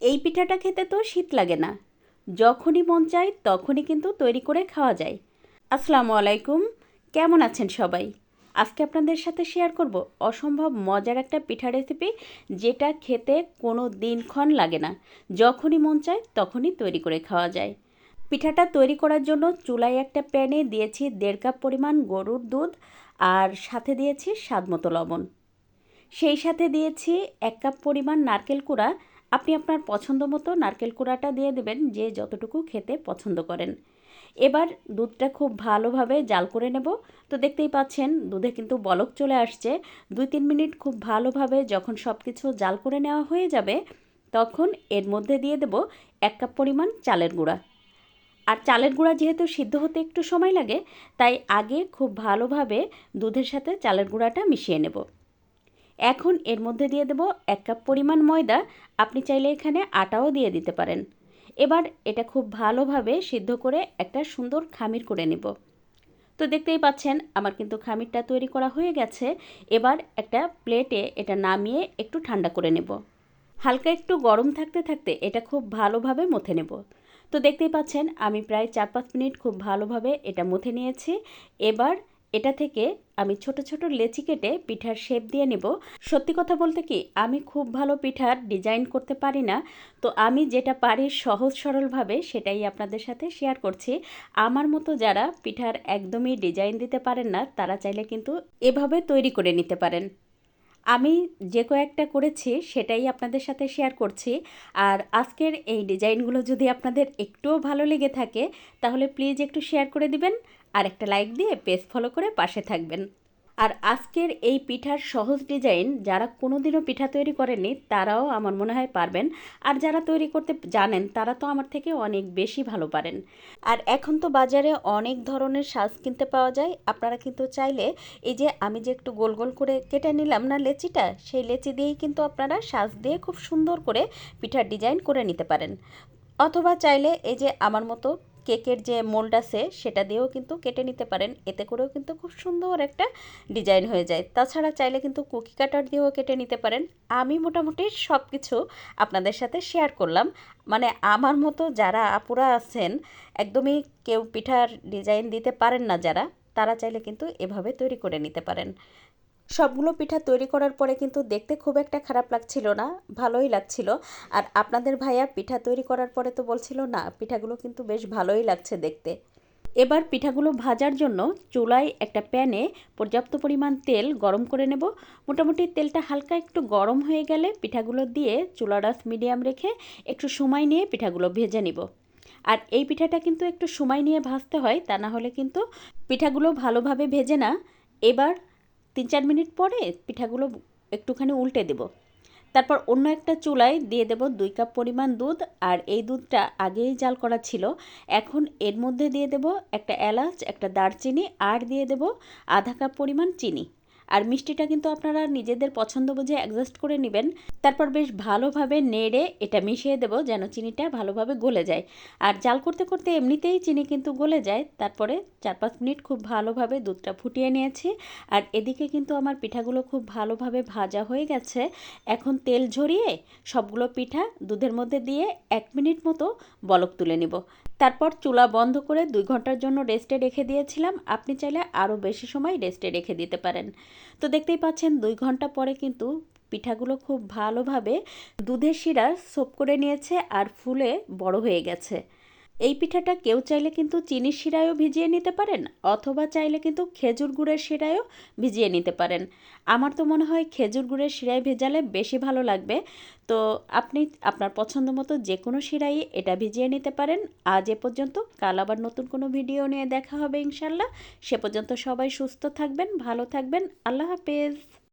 এই পিঠাটা খেতে তো শীত লাগে না, যখনই মন চায় তখনই কিন্তু তৈরি করে খাওয়া যায়। আসসালামু আলাইকুম, কেমন আছেন সবাই? আজকে আপনাদের সাথে শেয়ার করব অসম্ভব মজার একটা পিঠা রেসিপি, যেটা খেতে কোনো দিনক্ষণ লাগে না, যখনই মন চায় তখনই তৈরি করে খাওয়া যায়। পিঠাটা তৈরি করার জন্য চুলায় একটা প্যানে দিয়েছি 1.5 কাপ পরিমাণ গরুর দুধ, আর সাথে দিয়েছি স্বাদমতো লবণ। সেই সাথে দিয়েছি 1 কাপ পরিমাণ নারকেল কুড়া। আপনি আপনার পছন্দ মতো নারকেল কুড়াটা দিয়ে দেবেন, যে যতটুকু খেতে পছন্দ করেন। এবার দুধটা খুব ভালোভাবে জাল করে নেব। তো দেখতেই পাচ্ছেন দুধে কিন্তু বলক চলে আসছে। 2-3 মিনিট খুব ভালোভাবে যখন সব কিছু জাল করে নেওয়া হয়ে যাবে, তখন এর মধ্যে দিয়ে দেব 1 কাপ পরিমাণ চালের গুঁড়া। আর চালের গুঁড়া যেহেতু সিদ্ধ হতে একটু সময় লাগে, তাই আগে খুব ভালোভাবে দুধের সাথে চালের গুঁড়াটা মিশিয়ে নেব। এখন এর মধ্যে দিয়ে দেব 1 কাপ পরিমাণ ময়দা। আপনি চাইলে এখানে আটাও দিয়ে দিতে পারেন। এবার এটা খুব ভালোভাবে সিদ্ধ করে একটা সুন্দর খামির করে নেব। তো দেখতেই পাচ্ছেন আমার কিন্তু খামিরটা তৈরি করা হয়ে গেছে। এবার একটা প্লেটে এটা নামিয়ে একটু ঠান্ডা করে নেব। হালকা একটু গরম থাকতে থাকতে এটা খুব ভালোভাবে মথে নেব। তো দেখতেই পাচ্ছেন আমি প্রায় 4-5 মিনিট খুব ভালোভাবে এটা মথে নিয়েছি। এবার এটা থেকে আমি ছোট ছোট লেচি কেটে পিঠার শেপ দিয়ে নেব। সত্যি কথা বলতে কি, আমি খুব ভালো পিঠার ডিজাইন করতে পারি না। তো আমি যেটা পারি সহজ সরলভাবে সেটাই আপনাদের সাথে শেয়ার করছি। আমার মতো যারা পিঠার একদমই ডিজাইন দিতে পারেন না, তারা চাইলে কিন্তু এভাবে তৈরি করে নিতে পারেন। আমি যে কয়েকটা করেছি সেটাই আপনাদের সাথে শেয়ার করছি। আর আজকের এই ডিজাইনগুলো যদি আপনাদের একটুও ভালো লেগে থাকে, তাহলে প্লিজ একটু শেয়ার করে দিবেন, আর একটা লাইক দিয়ে পেজ ফলো করে পাশে থাকবেন। আর আজকের এই পিঠার সহজ ডিজাইন যারা কোনোদিনও পিঠা তৈরি করেননি, তারাও আমার মনে হয় পারবেন। আর যারা তৈরি করতে জানেন, তারা তো আমার থেকে অনেক বেশি ভালো পারেন। আর এখন তো বাজারে অনেক ধরনের সাজ কিনতে পাওয়া যায়। আপনারা কিন্তু চাইলে এই যে আমি যে একটু গোল গোল করে কেটে নিলাম না লেচিটা, সেই লেচি দিয়েই কিন্তু আপনারা সাজ দিয়ে খুব সুন্দর করে পিঠার ডিজাইন করে নিতে পারেন। অথবা চাইলে এই যে আমার মতো কেকের যে মোল্ড আছে সেটা দিয়েও কিন্তু কেটে নিতে পারেন, এতে করেও কিন্তু খুব সুন্দর একটা ডিজাইন হয়ে যায়। তাছাড়া চাইলে কিন্তু কুকি কাটার দিয়েও কেটে নিতে পারেন। আমি মোটামুটি সব কিছু আপনাদের সাথে শেয়ার করলাম। মানে আমার মতো যারা আপুরা আছেন, একদমই কেউ পিঠার ডিজাইন দিতে পারেন না যারা, তারা চাইলে কিন্তু এভাবে তৈরি করে নিতে পারেন। সবগুলো পিঠা তৈরি করার পরে কিন্তু দেখতে খুব একটা খারাপ লাগছিল না, ভালোই লাগছিল। আর আপনাদের ভাইয়া পিঠা তৈরি করার পরে তো বলছিল না, পিঠাগুলো কিন্তু বেশ ভালোই লাগছে দেখতে। এবার পিঠাগুলো ভাজার জন্য চুলায় একটা প্যানে পর্যাপ্ত পরিমাণ তেল গরম করে নেব। মোটামুটি তেলটা হালকা একটু গরম হয়ে গেলে পিঠাগুলো দিয়ে চুলার আঁচ মিডিয়াম রেখে একটু সময় নিয়ে পিঠাগুলো ভেজে নিব। আর এই পিঠাটা কিন্তু একটু সময় নিয়ে ভাজতে হয়, তা না হলে কিন্তু পিঠাগুলো ভালোভাবে ভেজে না। এবার 3-4 মিনিট পরে পিঠাগুলো একটুখানি উল্টে দেব। তারপর অন্য একটা চুলায় দিয়ে দেব 2 কাপ পরিমাণ দুধ। আর এই দুধটা আগেই জাল করা ছিল। এখন এর মধ্যে দিয়ে দেব একটা এলাচ, একটা দারচিনি, আর দিয়ে দেব আধা কাপ পরিমাণ চিনি। আর মিষ্টিটা কিন্তু আপনারা নিজেদের পছন্দ বুঝে অ্যাডজাস্ট করে নেবেন। তারপর বেশ ভালোভাবে নেড়ে এটা মিশিয়ে দেব যেন চিনিটা ভালোভাবে গলে যায়। আর জাল করতে করতে এমনিতেই চিনি কিন্তু গলে যায়। তারপরে 4-5 মিনিট খুব ভালোভাবে দুধটা ফুটিয়ে নিয়েছি। আর এদিকে কিন্তু আমার পিঠাগুলো খুব ভালোভাবে ভাজা হয়ে গেছে। এখন তেল ঝরিয়ে সবগুলো পিঠা দুধের মধ্যে দিয়ে 1 মিনিট মতো বলক তুলে নেব। তারপর চুলা বন্ধ করে 2 ঘন্টার জন্য রেস্টে রেখে দিয়েছিলাম। আপনি চাইলে আরও বেশি সময় রেস্টে রেখে দিতে পারেন। তো দেখতেই পাচ্ছেন 2 ঘন্টা পরে কিন্তু পিঠাগুলো খুব ভালোভাবে দুধের শিরা সোপ করে নিয়েছে আর ফুলে বড় হয়ে গেছে। এই পিঠাটা কেউ চাইলে কিন্তু চিনির শিরায়ও ভিজিয়ে নিতে পারেন, অথবা চাইলে কিন্তু খেজুর গুড়ের শিরায়ও ভিজিয়ে নিতে পারেন। আমার তো মনে হয় খেজুর গুড়ের শিরায় ভেজালে বেশি ভালো লাগবে। তো আপনি আপনার পছন্দ মতো যে কোনো শিরায় এটা ভিজিয়ে নিতে পারেন। আজ এ পর্যন্ত, কাল আবার নতুন কোনো ভিডিও নিয়ে দেখা হবে ইনশাল্লাহ। সে পর্যন্ত সবাই সুস্থ থাকবেন, ভালো থাকবেন। আল্লাহ হাফেজ।